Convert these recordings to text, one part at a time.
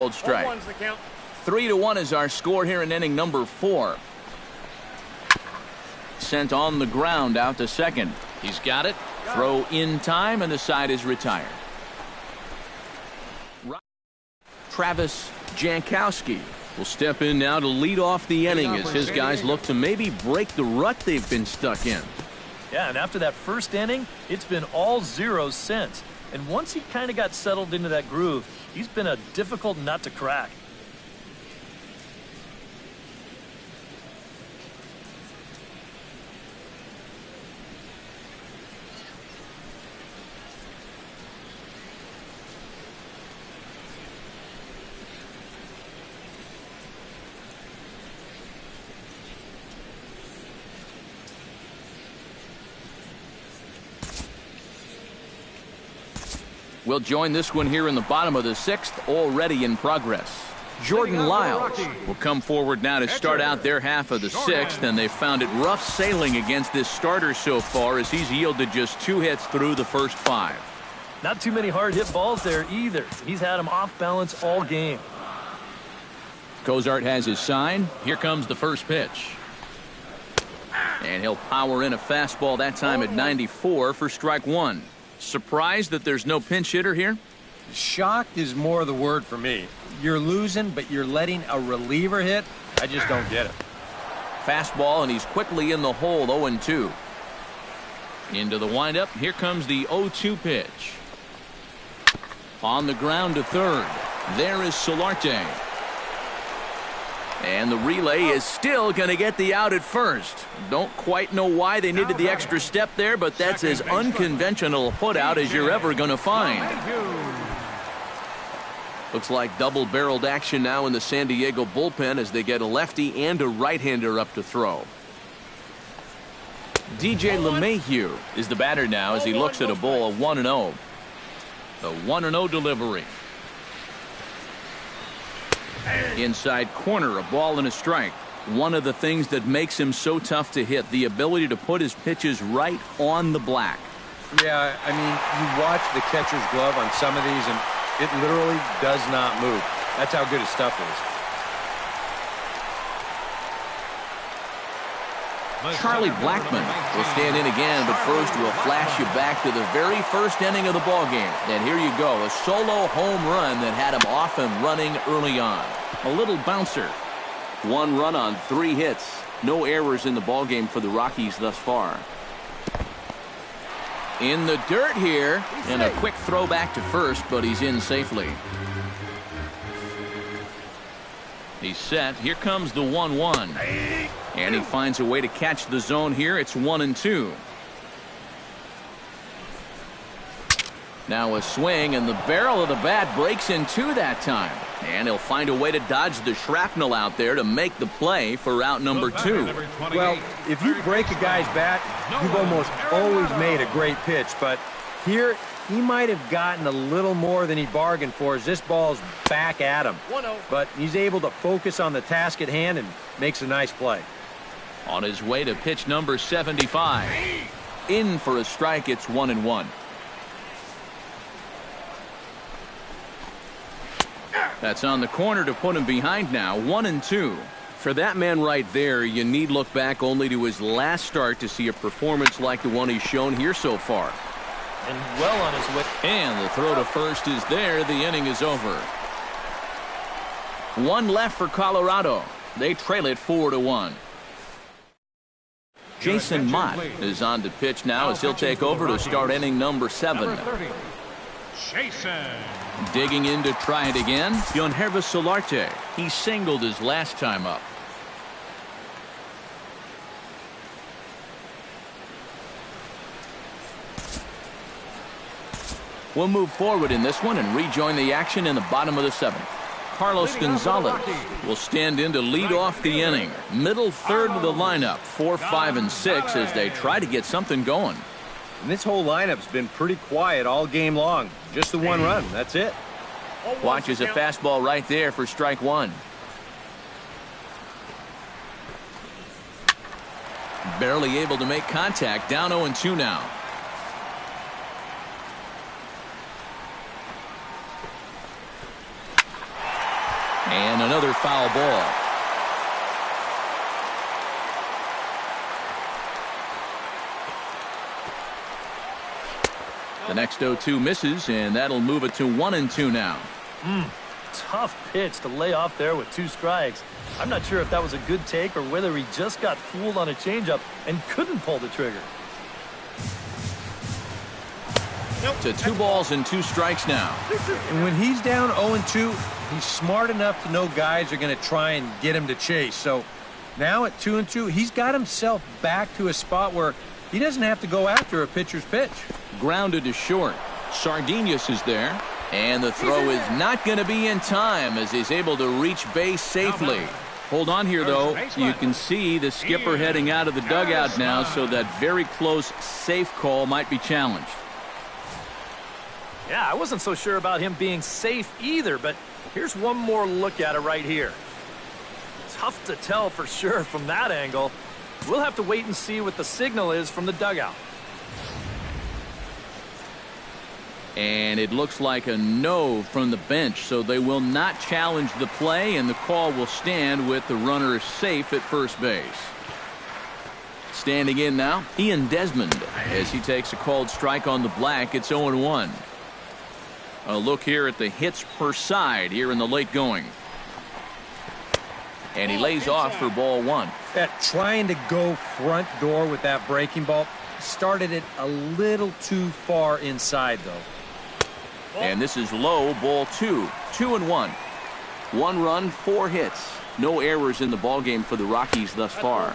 Old strike. 3-1 is our score here in inning number 4. Sent on the ground out to second. He's got it. Throw in time, and the side is retired. Travis Jankowski will step in now to lead off the inning as his guys look to maybe break the rut they've been stuck in. Yeah, and after that first inning, it's been all zeros since. And once he kind of got settled into that groove, he's been a difficult nut to crack. We'll join this one here in the bottom of the 6th, already in progress. Jordan Lyles will come forward now to start out their half of the 6th, and they've found it rough sailing against this starter so far as he's yielded just 2 hits through the first 5. Not too many hard hit balls there either. He's had him off balance all game. Cozart has his sign. Here comes the first pitch. And he'll power in a fastball that time at 94 for strike 1. Surprised that there's no pinch hitter here? Shocked is more the word for me. You're losing, but you're letting a reliever hit? I just don't get it. Fastball, and he's quickly in the hole, 0-2. Into the windup. Here comes the 0-2 pitch. On the ground to third. There is Solarte. And the relay is still going to get the out at first. Don't quite know why they needed the extra step there, but that's as unconventional a put out as you're ever going to find. Looks like double-barreled action now in the San Diego bullpen as they get a lefty and a right-hander up to throw. DJ LeMahieu is the batter now as he looks at a ball of 1-0. The 1-0 delivery. Inside corner, a ball and a strike. One of the things that makes him so tough to hit, the ability to put his pitches right on the black. Yeah, I mean, you watch the catcher's glove on some of these, and it literally does not move. That's how good his stuff is. Charlie Blackmon will stand in again, but first we'll flash you back to the very first inning of the ballgame. And here you go, a solo home run that had him off and running early on. A little bouncer. 1 run on 3 hits. No errors in the ballgame for the Rockies thus far. In the dirt here, and a quick throw back to first, but he's in safely. He's set. Here comes the 1-1. And he finds a way to catch the zone here. It's 1-2. Now a swing, and the barrel of the bat breaks in 2 that time. And he'll find a way to dodge the shrapnel out there to make the play for out number 2. Well, if you break a guy's bat, you've almost always made a great pitch. But here, he might have gotten a little more than he bargained for as this ball's back at him. But he's able to focus on the task at hand and makes a nice play. On his way to pitch number 75. In for a strike, it's 1-1. That's on the corner to put him behind now, 1-2. For that man right there, you need look back only to his last start to see a performance like the one he's shown here so far. And well on his way. And the throw to first is there. The inning is over. 1 left for Colorado. They trail it 4-1. Jason Mott is on to pitch now as he'll take over to start inning number 7. Digging in to try it again, Yangervis Solarte. He singled his last time up. We'll move forward in this one and rejoin the action in the bottom of the 7th. Carlos Gonzalez will stand in to lead off the inning. Middle third of the lineup, 4, 5, and 6 as they try to get something going. And this whole lineup's been pretty quiet all game long. Just the 1 run. That's it. Watches a fastball right there for strike 1. Barely able to make contact. Down 0-2 now. And another foul ball. The next 0-2 misses, and that'll move it to 1-2 now. Tough pitch to lay off there with 2 strikes. I'm not sure if that was a good take or whether he just got fooled on a changeup and couldn't pull the trigger. To 2 balls and 2 strikes now. And when he's down 0-2, he's smart enough to know guys are going to try and get him to chase. So now at 2-2, he's got himself back to a spot where he doesn't have to go after a pitcher's pitch. Grounded to short. Sardinhas is there. And the throw is not going to be in time as he's able to reach base safely. Hold on here, though. You can see the skipper heading out of the dugout now, so that very close safe call might be challenged. Yeah, I wasn't so sure about him being safe either, but here's one more look at it right here. Tough to tell for sure from that angle. We'll have to wait and see what the signal is from the dugout. And it looks like a no from the bench, so they will not challenge the play, and the call will stand with the runner safe at first base. Standing in now, Ian Desmond, as he takes a called strike on the black. It's 0-1. A look here at the hits per side here in the late going. And he lays off for ball 1. That trying to go front door with that breaking ball started it a little too far inside, though. And this is low, ball 2. 2-1. 1 run, 4 hits. No errors in the ballgame for the Rockies thus far.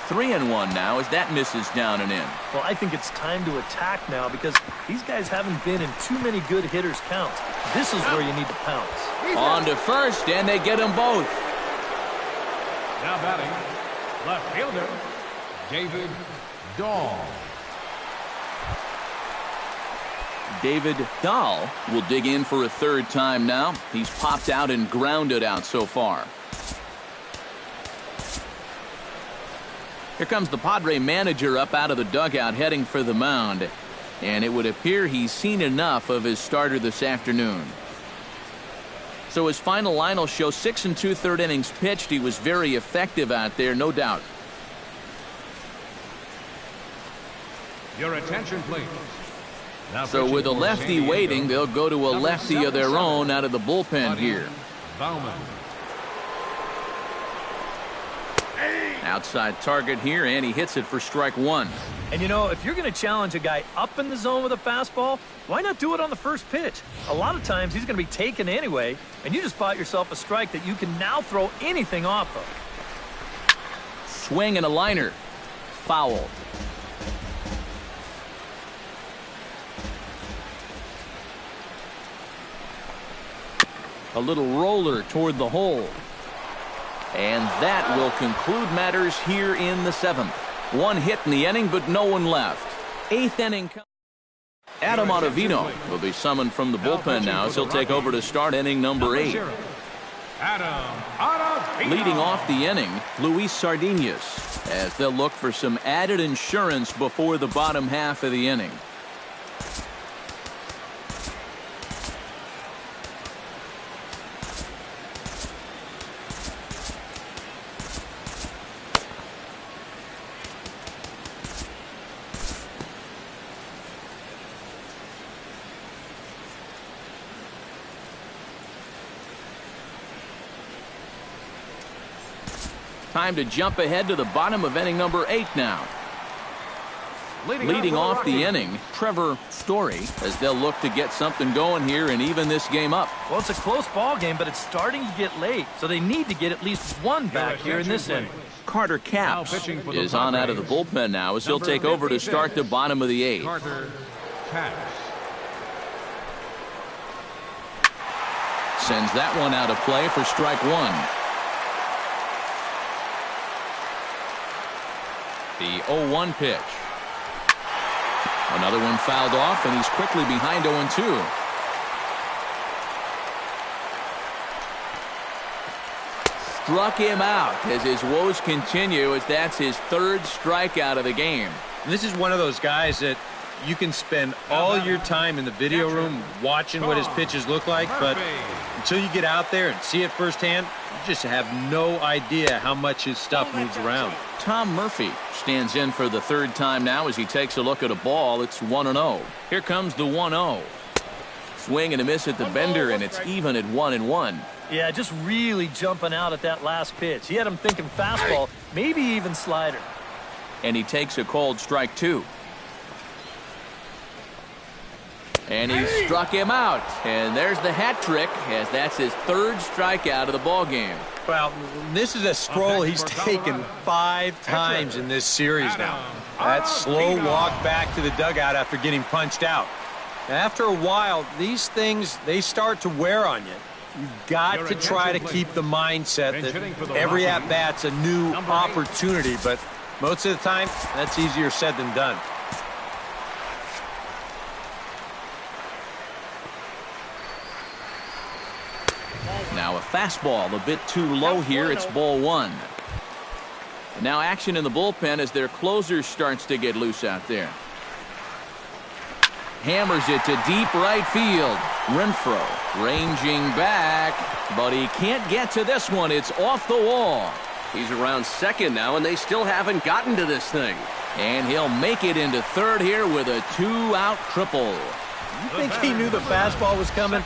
3-1 now as that misses down and in. Well, I think it's time to attack now because these guys haven't been in too many good hitters' counts. This is where you need to pounce. On to first, and they get them both. Now batting, left fielder, David Dahl. David Dahl will dig in for a 3rd time now. He's popped out and grounded out so far. Here comes the Padre manager up out of the dugout heading for the mound. And it would appear he's seen enough of his starter this afternoon. So his final line will show 6 2/3 innings pitched. He was very effective out there, no doubt. Your attention, please. Now So with a lefty waiting, they'll go to a lefty of their own out of the bullpen here. Bauman. Outside target here, and he hits it for strike 1. And you know, if you're going to challenge a guy up in the zone with a fastball, why not do it on the first pitch? A lot of times he's going to be taken anyway, and you just bought yourself a strike that you can now throw anything off of. Swing and a liner. Foul. A little roller toward the hole. And that will conclude matters here in the 7th. 1 hit in the inning, but no one left. 8th inning. Adam Ottavino will be summoned from the bullpen now as he'll take over to start inning number 8. Adam Ottavino. Leading off the inning, Luis Sardinhas, as they'll look for some added insurance before the bottom half of the inning. Time to jump ahead to the bottom of inning number 8 now. Leading off the inning, Trevor Story, as they'll look to get something going here and even this game up. Well, it's a close ball game, but it's starting to get late, so they need to get at least 1 back here in this inning. Carter Capps is on out of the bullpen now as he'll take over to start the bottom of the 8th. Carter Capps. Sends that one out of play for strike 1. The 0-1 pitch. Another one fouled off, and he's quickly behind 0-2. Struck him out as his woes continue, as that's his 3rd strikeout of the game. This is one of those guys that You can spend all your time in the video room watching what his pitches look like, but until you get out there and see it firsthand, you just have no idea how much his stuff moves around. Tom Murphy stands in for the third time now as he takes a look at a ball. It's 1-0. Here comes the 1-0. Swing and a miss at the bender, and it's even at 1-1. Yeah, just really jumping out at that last pitch. He had him thinking fastball, maybe even slider. And he takes a called strike 2. And he struck him out. And there's the hat trick, as that's his third strikeout of the ball game. Well, this is a stroll he's taken 5 times in this series now. That slow walk back to the dugout after getting punched out. After a while, these things, they start to wear on you. You've got to try to keep the mindset that every at-bat's a new opportunity, but most of the time, that's easier said than done. Now a fastball a bit too low here. It's ball 1. Now action in the bullpen as their closer starts to get loose out there. Hammers it to deep right field. Renfroe ranging back, but he can't get to this one. It's off the wall. He's around second now, and they still haven't gotten to this thing. And he'll make it into third here with a 2-out triple. You think he knew the fastball was coming?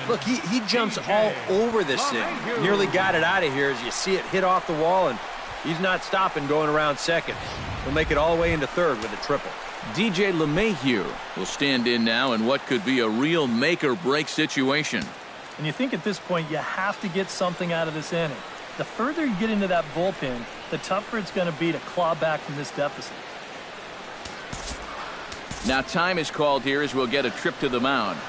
Look, he jumps all over this thing. Nearly got it out of here as you see it hit off the wall, and he's not stopping going around second. He'll make it all the way into third with a triple. DJ LeMahieu will stand in now in what could be a real make-or-break situation. And you think at this point you have to get something out of this inning. The further you get into that bullpen, the tougher it's going to be to claw back from this deficit. Now time is called here as we'll get a trip to the mound.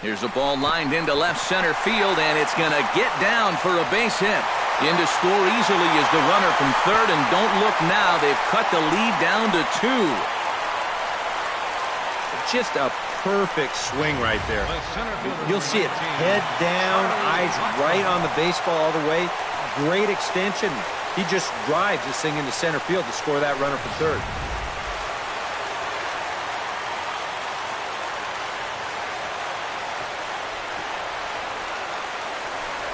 Here's a ball lined into left center field, and it's going to get down for a base hit. In to score easily is the runner from third, and don't look now. They've cut the lead down to 2. Just a perfect swing right there. You'll see it head down, eyes right on the baseball all the way. Great extension. He just drives this thing into center field to score that runner from third.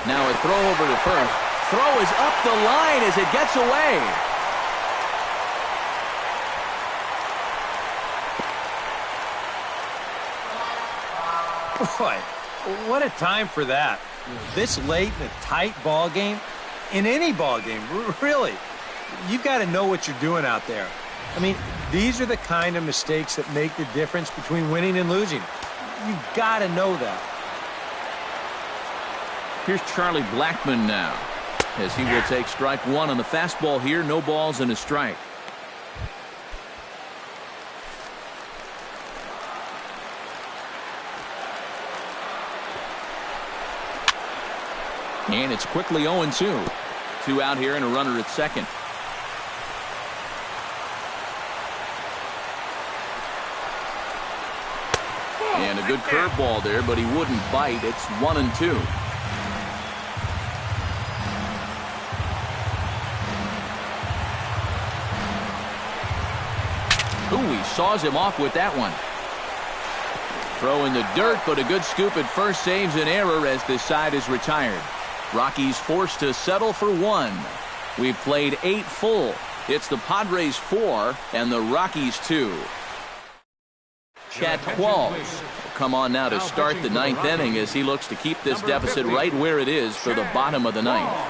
Now a throw over to first. Throw is up the line as it gets away. Boy, what a time for that. This late in a tight ball game, in any ball game, really. You've got to know what you're doing out there. I mean, these are the kind of mistakes that make the difference between winning and losing. You've got to know that. Here's Charlie Blackmon now, as he will take strike 1 on the fastball here. No balls and a strike. And it's quickly 0-2. 2 out here and a runner at second. And a good curveball there, but he wouldn't bite. It's 1-2. Ooh, he saws him off with that one. Throw in the dirt, but a good scoop at first saves an error as this side is retired. Rockies forced to settle for 1. We've played 8 full. It's the Padres 4 and the Rockies 2. Chad Qualls will come on now to start the 9th inning as he looks to keep this deficit right where it is for the bottom of the 9th.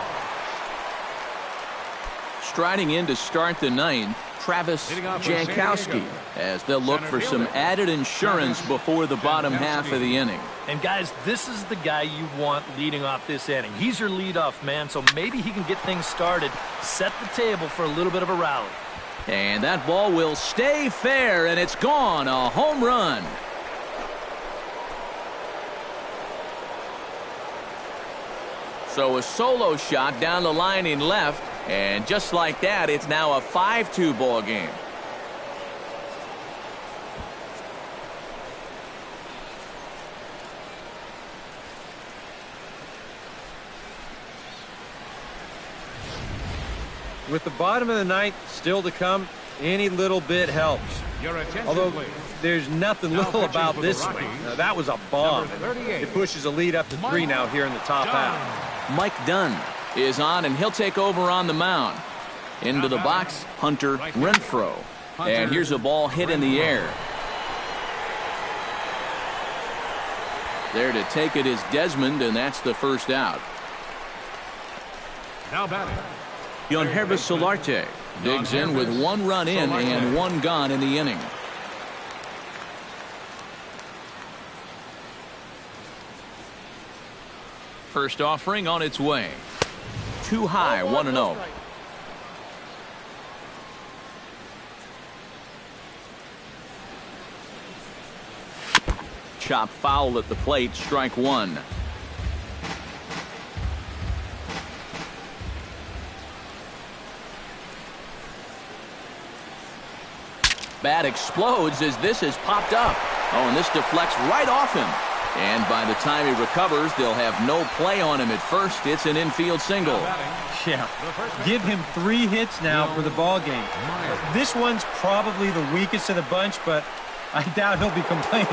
Striding in to start the 9th, Travis Jankowski, as they'll look for some added insurance before the bottom half of the inning. And guys, this is the guy you want leading off this inning. He's your leadoff man, so maybe he can get things started, set the table for a little bit of a rally. And that ball will stay fair, and it's gone. A home run. So a solo shot down the line in left. And just like that, it's now a 5-2 ball game. With the bottom of the ninth still to come, any little bit helps. Your attention, Although please. there's nothing Now little pitching about for the this swing. Rockies, Now, that was a bomb. number 38, It pushes the lead up to 3 now here in the top half. Mike Dunn is on, and he'll take over on the mound. Into the box, Hunter Renfroe. And here's a ball hit in the air. There to take it is Desmond, and that's the first out. Now batting. Yangervis Solarte digs in with 1 run in and 1 gone in the inning. First offering on its way. Too high, 1-0. Chop foul at the plate, strike 1. Bat explodes as this has popped up. Oh, and this deflects right off him. And by the time he recovers, they'll have no play on him at first. It's an infield single. Yeah, give him 3 hits now for the ball game. This one's probably the weakest of the bunch, but I doubt he'll be complaining.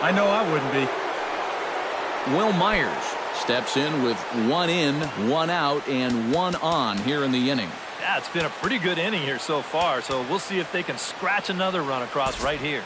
I know I wouldn't be. Will Myers steps in with 1 in, 1 out, and 1 on here in the inning. Yeah, it's been a pretty good inning here so far, so we'll see if they can scratch another run across right here.